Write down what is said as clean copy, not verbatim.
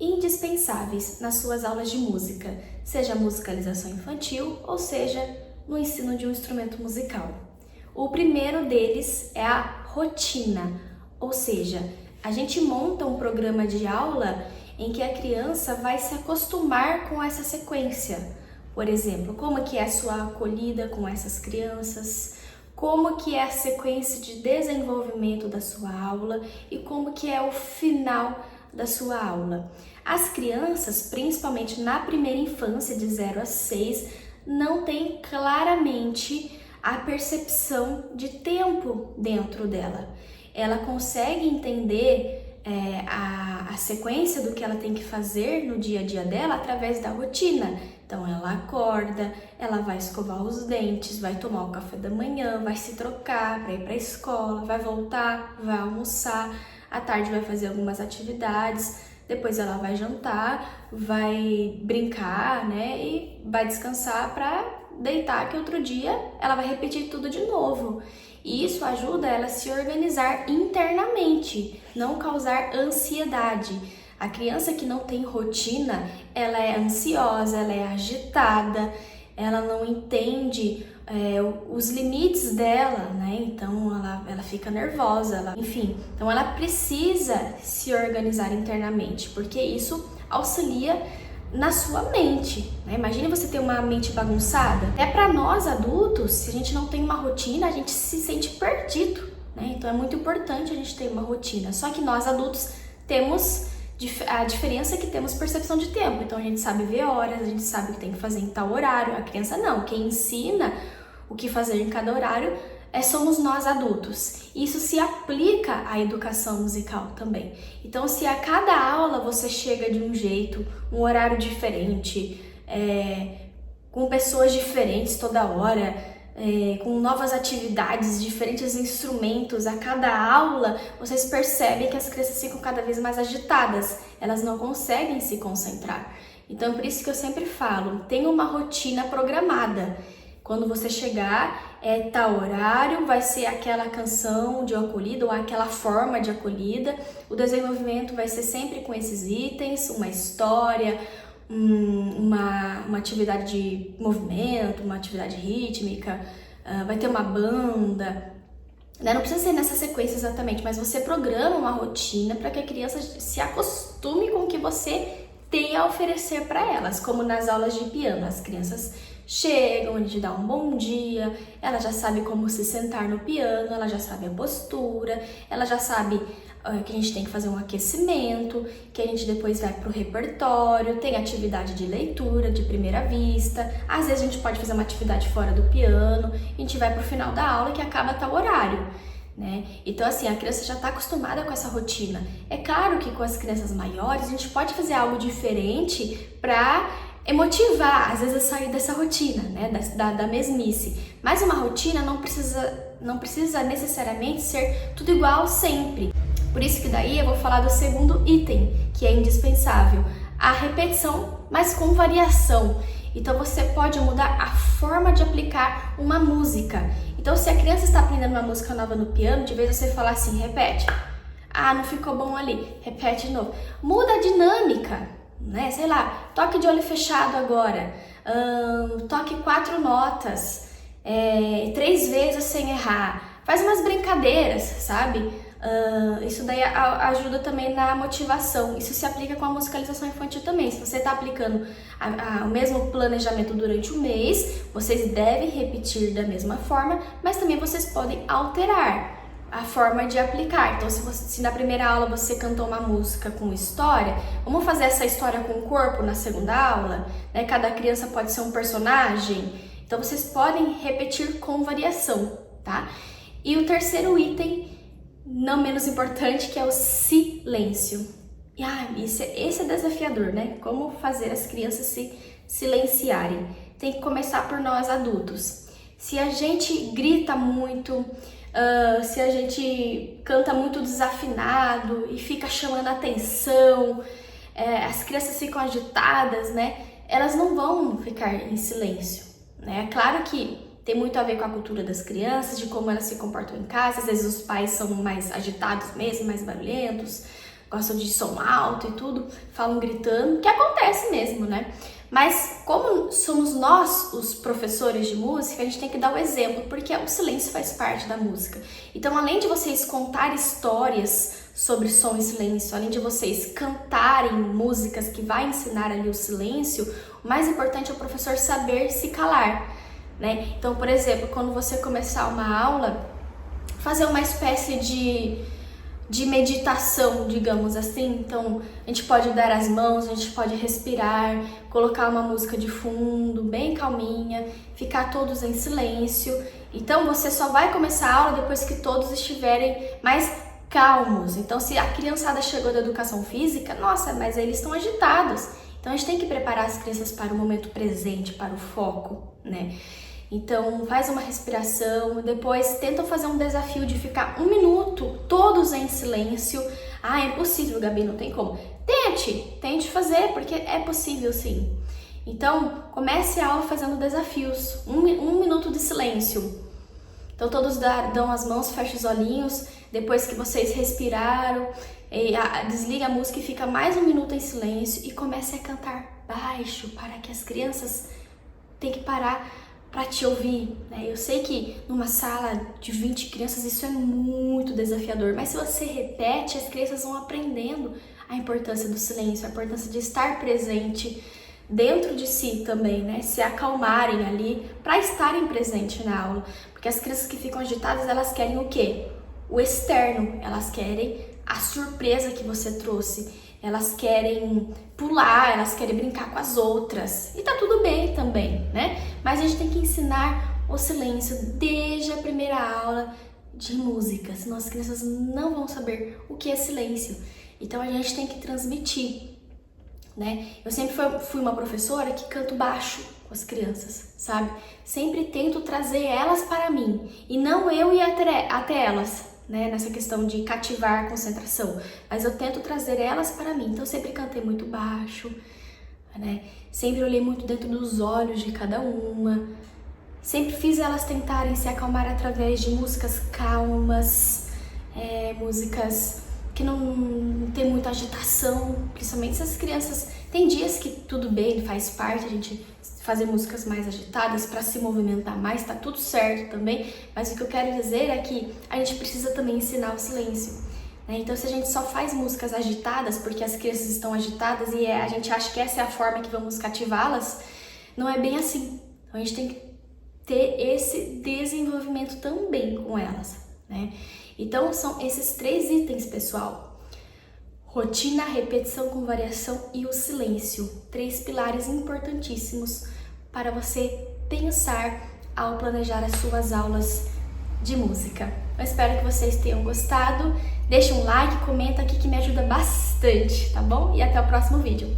indispensáveis nas suas aulas de música, seja musicalização infantil ou seja no ensino de um instrumento musical. O primeiro deles é a rotina, ou seja, a gente monta um programa de aula em que a criança vai se acostumar com essa sequência. Por exemplo, como que é a sua acolhida com essas crianças, como que é a sequência de desenvolvimento da sua aula e como que é o final da sua aula. As crianças, principalmente na primeira infância, de 0 a 6, não têm claramente a percepção de tempo dentro dela. Ela consegue entender a sequência do que ela tem que fazer no dia a dia dela através da rotina. Então ela acorda, ela vai escovar os dentes, vai tomar o café da manhã, vai se trocar para ir para a escola, vai voltar, vai almoçar, à tarde vai fazer algumas atividades, depois ela vai jantar, vai brincar, né, e vai descansar para deitar, que outro dia ela vai repetir tudo de novo. E isso ajuda ela a se organizar internamente, não causar ansiedade. A criança que não tem rotina, ela é ansiosa, ela é agitada, ela não entende os limites dela, né? Então ela fica nervosa, enfim. Então ela precisa se organizar internamente, porque isso auxilia na sua mente, né? Imagine você ter uma mente bagunçada. Até para nós adultos, se a gente não tem uma rotina, a gente se sente perdido, né? Então é muito importante a gente ter uma rotina. Só que nós adultos temos a diferença é que temos percepção de tempo. Então a gente sabe ver horas, a gente sabe o que tem que fazer em tal horário. A criança não. Quem ensina o que fazer em cada horário somos nós adultos. Isso se aplica à educação musical também. Então, se a cada aula você chega de um jeito, um horário diferente, com pessoas diferentes toda hora, com novas atividades, diferentes instrumentos a cada aula, vocês percebem que as crianças ficam cada vez mais agitadas, elas não conseguem se concentrar. Então, por isso que eu sempre falo, tenha uma rotina programada. Quando você chegar, tal horário, vai ser aquela canção de acolhida ou aquela forma de acolhida. O desenvolvimento vai ser sempre com esses itens, uma história, uma atividade de movimento, uma atividade rítmica, vai ter uma banda. Não precisa ser nessa sequência exatamente, mas você programa uma rotina para que a criança se acostume com o que você tem a oferecer para elas, como nas aulas de piano. As crianças chegam, a gente dá um bom dia, ela já sabe como se sentar no piano, ela já sabe a postura, ela já sabe que a gente tem que fazer um aquecimento, que a gente depois vai para o repertório, tem atividade de leitura de primeira vista, às vezes a gente pode fazer uma atividade fora do piano, a gente vai para o final da aula que acaba tal horário, né? Então assim, a criança já está acostumada com essa rotina. É claro que com as crianças maiores a gente pode fazer algo diferente para motivar, às vezes, a sair dessa rotina, né, da mesmice. Mas uma rotina não precisa necessariamente ser tudo igual sempre. Por isso que daí eu vou falar do segundo item, que é indispensável, a repetição, mas com variação. Então você pode mudar a forma de aplicar uma música. Então se a criança está aprendendo uma música nova no piano, de vez você falar assim, repete. Ah, não ficou bom ali, repete de novo. Muda a dinâmica. Né? Sei lá, toque de olho fechado agora, toque 4 notas, 3 vezes sem errar, faz umas brincadeiras, sabe? Isso daí ajuda também na motivação. Isso se aplica com a musicalização infantil também. Se você está aplicando o mesmo planejamento durante um mês, vocês devem repetir da mesma forma, mas também vocês podem alterar a forma de aplicar. Então, se na primeira aula você cantou uma música com história, vamos fazer essa história com o corpo na segunda aula, né? Cada criança pode ser um personagem. Então, vocês podem repetir com variação, tá? E o terceiro item, não menos importante, que é o silêncio. E esse é desafiador, né? Como fazer as crianças se silenciarem. Tem que começar por nós adultos. Se a gente grita muito, se a gente canta muito desafinado e fica chamando a atenção, as crianças ficam agitadas, né? Elas não vão ficar em silêncio, né? É claro que tem muito a ver com a cultura das crianças, de como elas se comportam em casa. Às vezes os pais são mais agitados mesmo, mais barulhentos, gostam de som alto e tudo, falam gritando, que acontece mesmo, né? Mas como somos nós os professores de música, a gente tem que dar o exemplo, porque o silêncio faz parte da música. Então, além de vocês contar histórias sobre som e silêncio, além de vocês cantarem músicas que vai ensinar ali o silêncio, o mais importante é o professor saber se calar, né? Então, por exemplo, quando você começar uma aula, fazer uma espécie de meditação, digamos assim. Então, a gente pode dar as mãos, a gente pode respirar, colocar uma música de fundo, bem calminha, ficar todos em silêncio. Então, você só vai começar a aula depois que todos estiverem mais calmos. Então, se a criançada chegou da educação física, nossa, mas eles estão agitados. Então, a gente tem que preparar as crianças para o momento presente, para o foco, né? Então, faz uma respiração, depois tenta fazer um desafio de ficar 1 minuto, todos em silêncio. Ah, é impossível, Gabi, não tem como. Tente fazer, porque é possível sim. Então, comece a aula fazendo desafios, 1 minuto de silêncio. Então, todos dão as mãos, fechem os olhinhos, depois que vocês respiraram, desliga a música e fica mais 1 minuto em silêncio e comece a cantar baixo, para que as crianças tenham que parar para te ouvir, né? Eu sei que numa sala de 20 crianças isso é muito desafiador, mas se você repete, as crianças vão aprendendo a importância do silêncio, a importância de estar presente dentro de si também, né? Se acalmarem ali para estarem presentes na aula, porque as crianças que ficam agitadas, elas querem o quê? O externo, elas querem a surpresa que você trouxe, elas querem pular, elas querem brincar com as outras. E tá tudo bem também, né? Mas a gente tem que ensinar o silêncio desde a primeira aula de música, senão as crianças não vão saber o que é silêncio. Então a gente tem que transmitir, né? Eu sempre fui uma professora que canto baixo com as crianças, sabe? Sempre tento trazer elas para mim e não eu ir até elas, né, nessa questão de cativar a concentração, mas eu tento trazer elas para mim. Então, eu sempre cantei muito baixo, né? Sempre olhei muito dentro dos olhos de cada uma, sempre fiz elas tentarem se acalmar através de músicas calmas, músicas que não tem muita agitação, principalmente se as crianças... Tem dias que tudo bem, faz parte a gente fazer músicas mais agitadas para se movimentar mais, tá tudo certo também, mas o que eu quero dizer é que a gente precisa também ensinar o silêncio, né? Então, se a gente só faz músicas agitadas porque as crianças estão agitadas e a gente acha que essa é a forma que vamos cativá-las, não é bem assim. Então, a gente tem que ter esse desenvolvimento também com elas, né? Então, são esses 3 itens, pessoal. Rotina, repetição com variação e o silêncio. 3 pilares importantíssimos para você pensar ao planejar as suas aulas de música. Eu espero que vocês tenham gostado. Deixa um like, comenta aqui que me ajuda bastante, tá bom? E até o próximo vídeo.